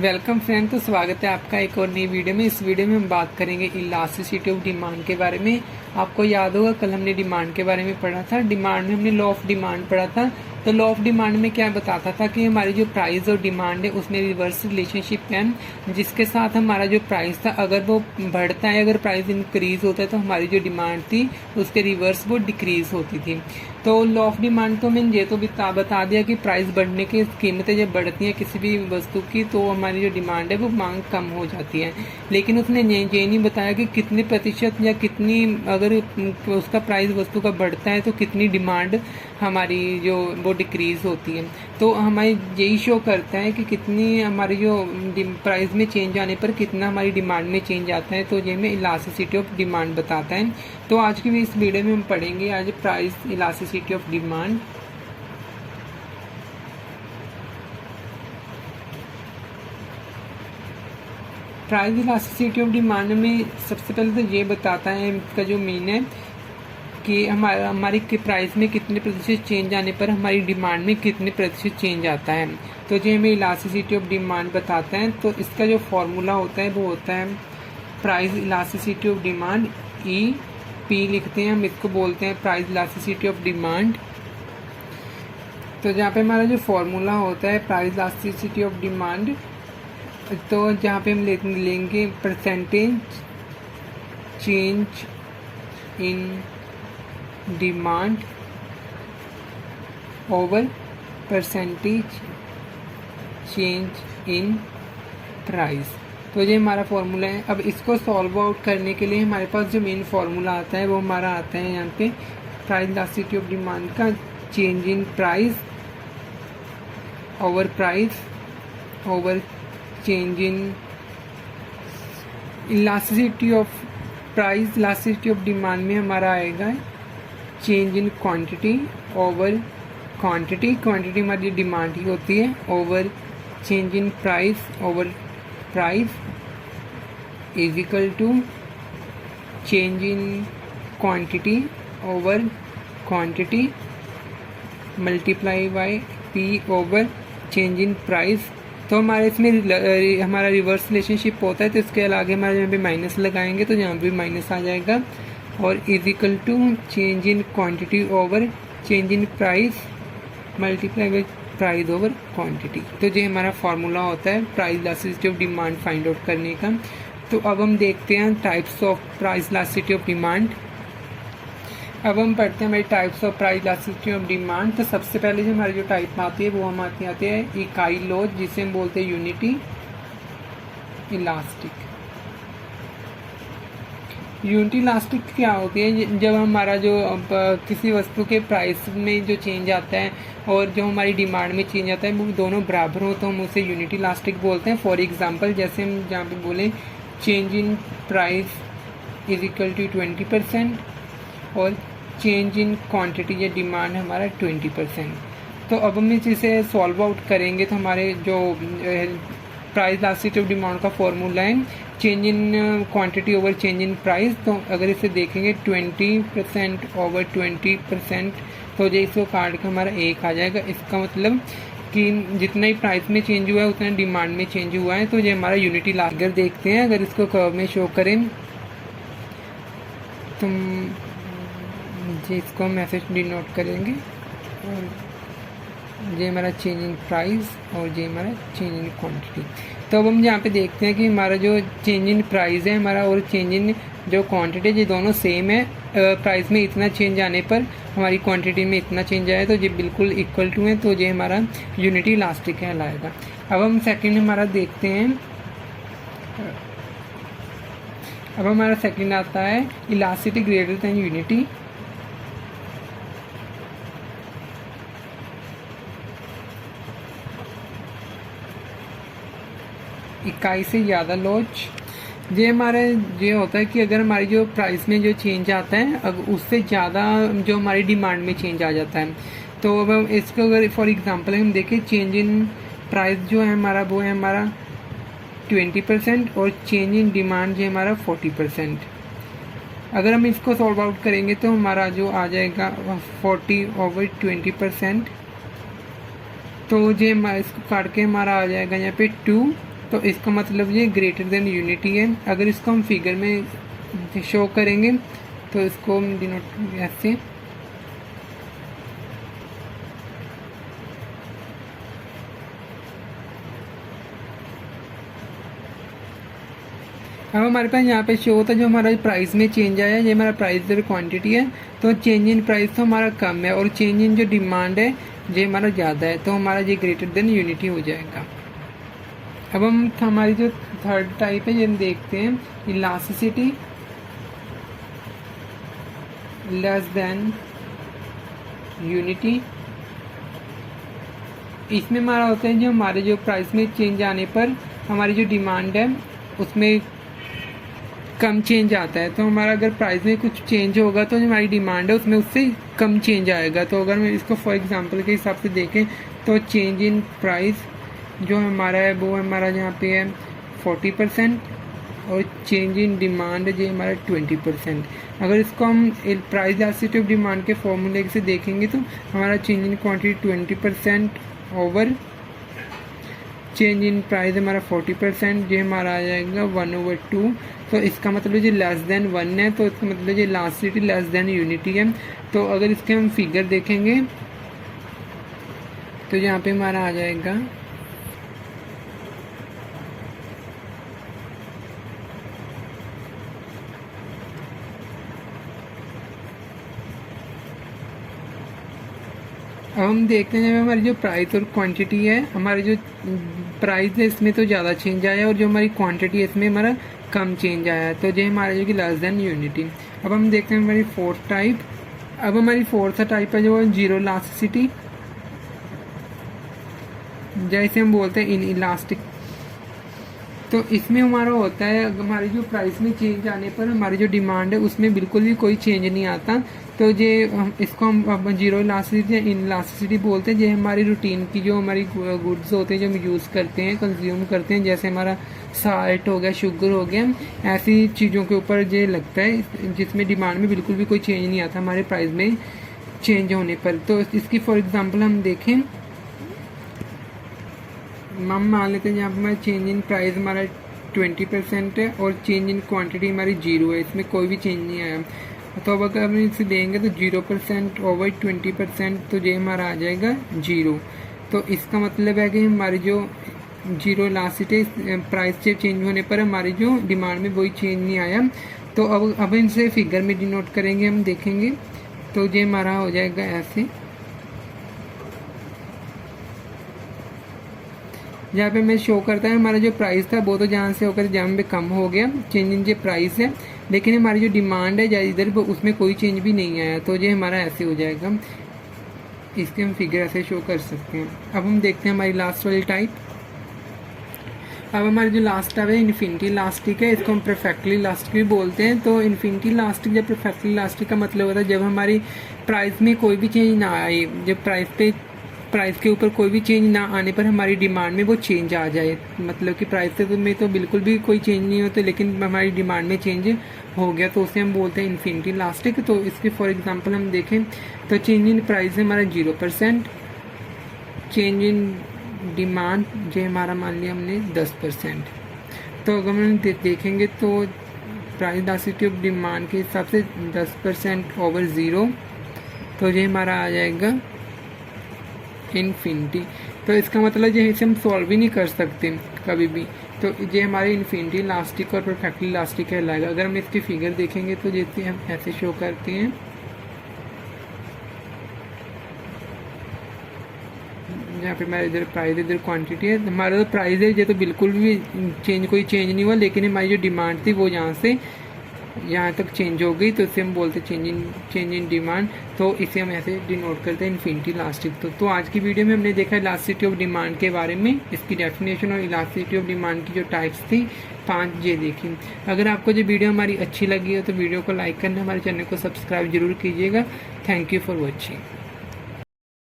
Welcome friend, तो स्वागत है आपका एक और नई वीडियो में। इस वीडियो में हम बात करेंगे इलास्टिसिटी ऑफ डिमांड के बारे में। आपको याद होगा कल हमने डिमांड के बारे में पढ़ा था। डिमांड में हमने लॉ ऑफ डिमांड पढ़ा था। तो लॉ ऑफ डिमांड में क्या बताता था कि हमारी जो प्राइस और डिमांड है उसमें रिवर्स रिलेशनशिप है, जिसके साथ हमारा जो प्राइस था अगर वो बढ़ता है, अगर प्राइस इंक्रीज होता है तो हमारी जो डिमांड थी उसके रिवर्स वो डिक्रीज होती थी। तो लॉ ऑफ डिमांड तो मैंने ये तो बता दिया कि प्राइस बढ़ने की कीमतें जब बढ़ती हैं किसी भी वस्तु की तो हमारी जो डिमांड है वो मांग कम हो जाती है। लेकिन उसने ये नहीं बताया कि कितने प्रतिशत या कितनी, अगर उसका प्राइस वस्तु का बढ़ता है तो कितनी डिमांड हमारी जो वो डिक्रीज होती है। तो हमारी यही शो करता है कि कितनी हमारी जो प्राइस में चेंज आने पर कितना हमारी डिमांड में चेंज आता है। तो ये हमें इलास्टिसिटी ऑफ डिमांड बताता है। तो आज की इस वीडियो में हम पढ़ेंगे आज price elasticity of demand. Price elasticity of demand में सबसे पहले तो ये बताता है, इसका जो मीन है कि हमारी प्राइस में कितने प्रतिशत चेंज आने पर हमारी डिमांड में कितने प्रतिशत चेंज आता है। तो जो हमें इलास्टिसिटी ऑफ डिमांड बताता है, तो इसका जो फॉर्मूला होता है वो होता है price elasticity of demand. E P लिखते हैं हम, इसको बोलते हैं प्राइस इलास्टिसिटी ऑफ डिमांड। तो जहाँ पे हमारा जो फॉर्मूला होता है प्राइस इलास्टिसिटी ऑफ डिमांड, तो जहाँ पे हम लेंगे percentage change in demand over percentage change in price. तो ये हमारा फॉर्मूला है। अब इसको सॉल्व आउट करने के लिए हमारे पास जो मेन फॉर्मूला आता है वो हमारा आता है यहाँ पे प्राइस इलास्टिसिटी ऑफ डिमांड का change in price over change in elasticity of price. Elasticity of demand में हमारा आएगा change in quantity over quantity. Quantity हमारी डिमांड ही होती है, over change in price over price is equal to change in quantity over quantity multiply by p over change in price. तो हमारे इसमें हमारा रिवर्स रिलेशनशिप होता है, तो इसके आगे हमारे यहाँ पे माइनस लगाएंगे तो यहाँ पे माइनस आ जाएगा, और is equal to change in quantity over change in price multiply by price over quantity. तो ये हमारा फॉर्मूला होता है price elasticity of demand find out करने का। तो अब हम देखते हैं types of price elasticity of demand. अब हम पढ़ते हैं हमारी types of price elasticity of demand. तो सबसे पहले जो हमारी जो टाइप आती है वो हम आती है इकाई लॉ, जिसे हम बोलते हैं यूनिटी इलास्टिक। यूनिटी इलास्टिक क्या होती है? जब हमारा जो किसी वस्तु के प्राइस में जो चेंज आता है और जो हमारी डिमांड में चेंज आता है वो दोनों बराबर हो तो हम उसे यूनिटी इलास्टिक बोलते हैं। फॉर एग्जांपल जैसे हम जहाँ पे बोले change in price is equal to 20% और चेंज इन क्वांटिटी या डिमांड हमारा 20%। तो अब हम इसे सॉल्व आउट करेंगे तो हमारे जो प्राइस इलास्टिसिटी ऑफ डिमांड का फॉर्मूला है change in quantity over change in price. तो अगर इसे देखेंगे 20% ओवर 20%, तो जो इसको काट के हमारा 1 आ जाएगा। इसका मतलब कि जितना ही प्राइस में चेंज हुआ है उतना डिमांड में चेंज हुआ है। तो ये हमारा यूनिटी इलास्टिक। अगर देखते हैं, अगर इसको कर्व में शो करें तो जी इसको हम ऐसे डिनोट करेंगे, और ये हमारा चेंज इन प्राइस और ये हमारा चेंज इन क्वांटिटी। तो अब हम यहाँ पे देखते हैं कि हमारा जो चेंज इन प्राइस है हमारा और चेंज इन जो क्वांटिटी ये दोनों सेम है। प्राइस में इतना चेंज आने पर हमारी क्वांटिटी में इतना चेंज आया तो ये बिल्कुल इक्वल टू है, तो ये हमारा यूनिटी इलास्टिक कहलाएगा। अब हम सेकंड हमारा देखते हैं। अब हमारा सेकंड आता है इलास्टिसिटी ग्रेटर देन यूनिटी। इकाई से ज़्यादा लोच। ये हमारे ये होता है कि अगर हमारी जो प्राइस में जो चेंज आता है अब उससे ज़्यादा जो हमारी डिमांड में चेंज आ जाता है। तो अब हम इसको अगर फॉर एग्जांपल हम देखें चेंज इन प्राइस जो है हमारा वो है हमारा 20% और चेंज इन डिमांड जो है हमारा 40%। अगर हम इसको सॉल्व आउट करेंगे तो हमारा जो आ जाएगा 40 ओवर 20%। तो ये इसको काट के हमारा आ जाएगा यहाँ पे 2 तो इसका मतलब ये ग्रेटर देन यूनिटी है। अगर इसको हम फिगर में शो करेंगे तो इसको हम डिनोट ऐसे, अब हमारे पास यहाँ पे शो होता है जो हमारा प्राइस में चेंज आया है, ये हमारा प्राइस और क्वांटिटी है। तो चेंज इन प्राइस तो हमारा कम है और चेंज इन जो डिमांड है ये हमारा ज़्यादा है, तो हमारा ये ग्रेटर देन यूनिटी हो जाएगा। अब हम हमारी जो थर्ड टाइप है ये हम देखते हैं, इलास्टिसिटी लेस देन यूनिटी। इसमें हमारा होता है जो हमारे जो प्राइस में चेंज आने पर हमारी जो डिमांड है उसमें कम चेंज आता है। तो हमारा अगर प्राइस में कुछ चेंज होगा तो जो हमारी डिमांड है उसमें उससे कम चेंज आएगा। तो अगर मैं इसको फॉर एग्जांपल के हिसाब से देखें तो चेंज इन प्राइस जो हमारा है वो हमारा यहाँ पे है 40% और चेंज इन डिमांड जो हमारा 20%। अगर इसको हम प्राइस इलास्टिसिटी ऑफ डिमांड के फॉर्मूले से देखेंगे तो हमारा change in quantity 20% over change in price हमारा 40%, ये हमारा आ जाएगा 1/2। तो इसका मतलब जो लेस देन 1 है तो इसका मतलब ये इलास्टिसिटी लेस देन यूनिटी है। तो अगर इसके हम फिगर देखेंगे तो यहाँ पे हमारा आ जाएगा अब हम देखते हैं जब हमारी जो प्राइस और क्वांटिटी है, हमारी जो प्राइस है इसमें तो ज़्यादा चेंज आया और जो हमारी क्वांटिटी है इसमें हमारा कम चेंज आया है, तो ये हमारा जो कि लेस देन यूनिटी। अब हम देखते हैं हमारी फोर्थ टाइप। अब हमारी फोर्थ टाइप है जो जीरो इलास्टिसिटी, जैसे हम बोलते हैं इन इलास्टिक। तो इसमें हमारा होता है हमारी जो प्राइस में चेंज आने पर हमारी जो डिमांड है उसमें बिल्कुल भी कोई चेंज नहीं आता। तो ये इसको हम जीरो इलास्टिसिटी या इन इलास्टिसिटी बोलते हैं। ये हमारी रूटीन की जो हमारी गुड्स होते हैं जो हम यूज़ करते हैं, कंज्यूम करते हैं, जैसे हमारा साल्ट हो गया, शुगर हो गया, ऐसी चीज़ों के ऊपर ये लगता है जिसमें डिमांड में बिल्कुल भी कोई चेंज नहीं आता हमारे प्राइस में चेंज होने पर। तो इसकी फॉर एग्जाम्पल हम देखें, हम मान लेते हैं यहाँ पर हमारा चेंज इन प्राइस हमारा 20% है और चेंज इन क्वांटिटी हमारी 0 है, इसमें कोई भी चेंज नहीं आया। तो अब अगर हम इसे देंगे तो 0% ओवर 20%, तो ये हमारा आ जाएगा 0। तो इसका मतलब है कि हमारी जो जीरो इलास्टिसिटी प्राइस से चेंज होने पर हमारी जो डिमांड में वही चेंज नहीं आया। तो अब इनसे फिगर में डिनोट करेंगे, हम देखेंगे तो ये हमारा हो जाएगा ऐसे, जहाँ पे मैं शो करता है हमारा जो प्राइस था वो तो जहाँ से होकर जहाँ पे कम हो गया, चेंज इन जो प्राइस है, लेकिन हमारी जो डिमांड है इधर उसमें कोई चेंज भी नहीं आया। तो ये हमारा ऐसे हो जाएगा, इसके हम फिगर ऐसे शो कर सकते हैं। अब हम देखते हैं हमारी लास्ट वाली टाइप। अब हमारी जो लास्ट टाइप है इन्फिनिटी इलास्टिक है, इसको हम परफेक्टली इलास्टिक भी बोलते हैं। तो इन्फिनिटी इलास्टिक या परफेक्टली इलास्टिक का मतलब होता है जब हमारी प्राइस में कोई भी चेंज ना आए, जब प्राइस के ऊपर कोई भी चेंज ना आने पर हमारी डिमांड में वो चेंज आ जाए। मतलब कि प्राइस में तो बिल्कुल भी कोई चेंज नहीं होता लेकिन हमारी डिमांड में चेंज हो गया, तो उसे हम बोलते हैं इन्फिनिटी इलास्टिक। तो इसके फॉर एग्जांपल हम देखें तो चेंज इन प्राइस है हमारा 0%, चेंज इन डिमांड जो हमारा मान लिया हमने 10%। तो अगर हम देखेंगे तो प्राइस इलास्टिसिटी ऑफ डिमांड के हिसाब से 10% ओवर 0, तो ये हमारा आ जाएगा इन्फिनिटी। तो इसका मतलब ये इसे हम सॉल्व ही नहीं कर सकते कभी भी, तो ये हमारे इन्फिनिटी इलास्टिक और परफेक्टली इलास्टिक कहलाएगा। अगर हम इसकी फिगर देखेंगे तो जैसे हम ऐसे शो करते हैं, यहाँ पे हमारे इधर प्राइस इधर क्वांटिटी है, हमारा जो प्राइस है ये तो बिल्कुल भी कोई चेंज नहीं हुआ, लेकिन हमारी जो डिमांड थी वो यहाँ से यहाँ तक चेंज हो गई, तो इसे हम बोलते हैं चेंज इन डिमांड। तो इसे हम ऐसे डिनोट करते हैं इन्फिनिटी इलास्टिक। तो आज की वीडियो में हमने देखा इलास्टिसिटी ऑफ डिमांड के बारे में, इसकी डेफिनेशन और इलास्टिसिटी ऑफ डिमांड की जो टाइप्स थी 5 ये देखी। अगर आपको जो वीडियो हमारी अच्छी लगी हो तो वीडियो को लाइक करना, हमारे चैनल को सब्सक्राइब जरूर कीजिएगा। Thank you for watching.